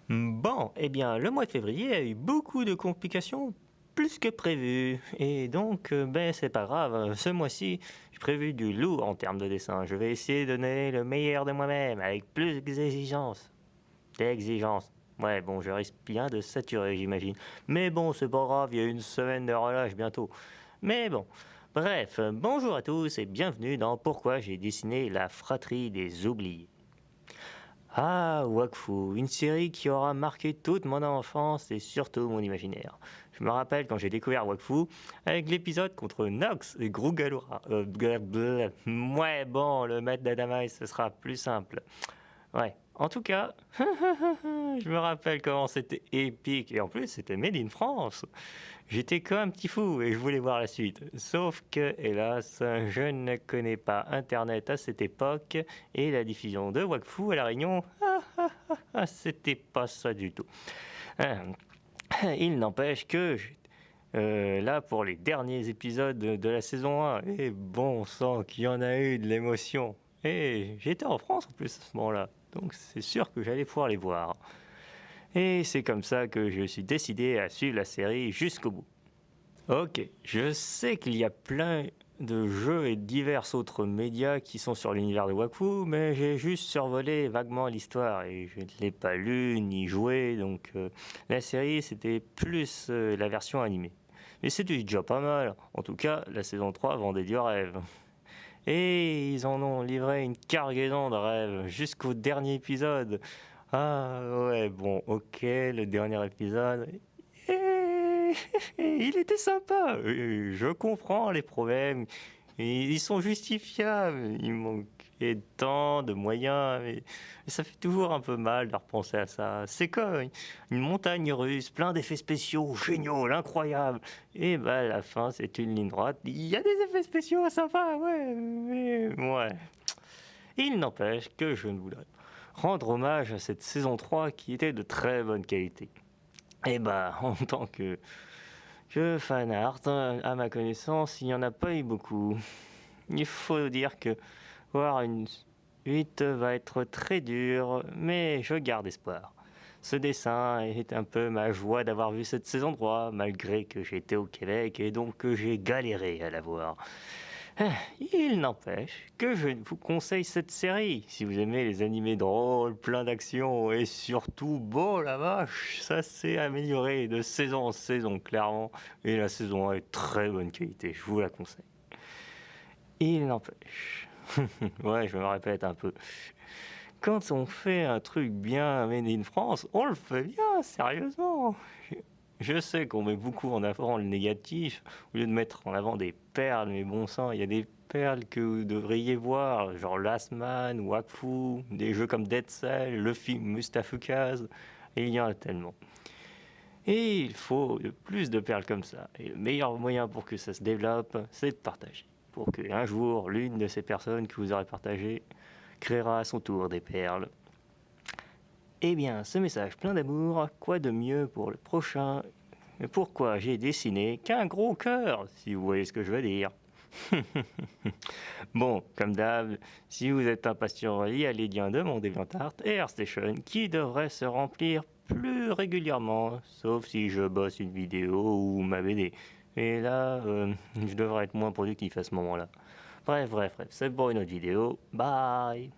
Bon, eh bien, le mois de février a eu beaucoup de complications, plus que prévu. Et donc, c'est pas grave, ce mois-ci, j'ai prévu du lourd en termes de dessin. Je vais essayer de donner le meilleur de moi-même, avec plus d'exigences. D'exigences. Ouais, bon, je risque bien de saturer, j'imagine. Mais bon, c'est pas grave, il y a une semaine de relâche bientôt. Mais bon, bref, bonjour à tous et bienvenue dans Pourquoi j'ai dessiné la fratrie des oubliés. Ah, Wakfu, une série qui aura marqué toute mon enfance et surtout mon imaginaire. Je me rappelle quand j'ai découvert Wakfu avec l'épisode contre Nox et Grugalura. Ouais, bon, le maître d'Adamaï, ce sera plus simple. Ouais, en tout cas, je me rappelle comment c'était épique et en plus c'était made in France. J'étais comme un petit fou et je voulais voir la suite. Sauf que, hélas, je ne connais pas Internet à cette époque et la diffusion de Wakfu à La Réunion, c'était pas ça du tout. Il n'empêche que là, pour les derniers épisodes de la saison 1, et bon sang qu'il y en a eu de l'émotion. Et j'étais en France en plus à ce moment-là, donc c'est sûr que j'allais pouvoir les voir. Et c'est comme ça que je suis décidé à suivre la série jusqu'au bout. Ok, je sais qu'il y a plein de jeux et divers autres médias qui sont sur l'univers de Wakfu, mais j'ai juste survolé vaguement l'histoire et je ne l'ai pas lu ni joué, donc la série c'était plus la version animée. Mais c'était déjà pas mal, en tout cas la saison 3 vendait du rêve. Et ils en ont livré une cargaison de rêves jusqu'au dernier épisode. Ah ouais, bon, ok, le dernier épisode. Et il était sympa. Je comprends les problèmes. Ils sont justifiables. Il manquait de temps, de moyens. Mais ça fait toujours un peu mal de repenser à ça. C'est comme une montagne russe, plein d'effets spéciaux, géniaux, incroyables. Et à la fin, c'est une ligne droite. Il y a des effets spéciaux sympas, ouais. Mais ouais. Il n'empêche que je ne voudrais rendre hommage à cette saison 3 qui était de très bonne qualité. Et en tant que fan art, à ma connaissance, il n'y en a pas eu beaucoup. Il faut dire que voir une 8 va être très dur, mais je garde espoir. Ce dessin est un peu ma joie d'avoir vu cette saison 3, malgré que j'étais au Québec et donc que j'ai galéré à la voir. Il n'empêche que je vous conseille cette série. Si vous aimez les animés drôles, plein d'action et surtout beau, la vache, ça s'est amélioré de saison en saison, clairement. Et la saison 1 est très bonne qualité, je vous la conseille. Il n'empêche, ouais, je me répète un peu. Quand on fait un truc bien made in France, on le fait bien, sérieusement. Je sais qu'on met beaucoup en avant le négatif, au lieu de mettre en avant des perles, mais bon sang, il y a des perles que vous devriez voir, genre Last Man, Wakfu, des jeux comme Dead Cell, le film Mustafukaz, et il y en a tellement. Et il faut plus de perles comme ça. Et le meilleur moyen pour que ça se développe, c'est de partager. Pour qu'un jour, l'une de ces personnes que vous aurez partagées créera à son tour des perles. Eh bien, ce message plein d'amour, quoi de mieux pour le prochain? Pourquoi j'ai dessiné qu'un gros cœur, si vous voyez ce que je veux dire. Bon, comme d'hab, si vous êtes impatient, il y a les liens de mon DeviantArt et AirStation qui devraient se remplir plus régulièrement, sauf si je bosse une vidéo ou ma BD. Et là, je devrais être moins productif à ce moment-là. Bref, c'est pour une autre vidéo. Bye!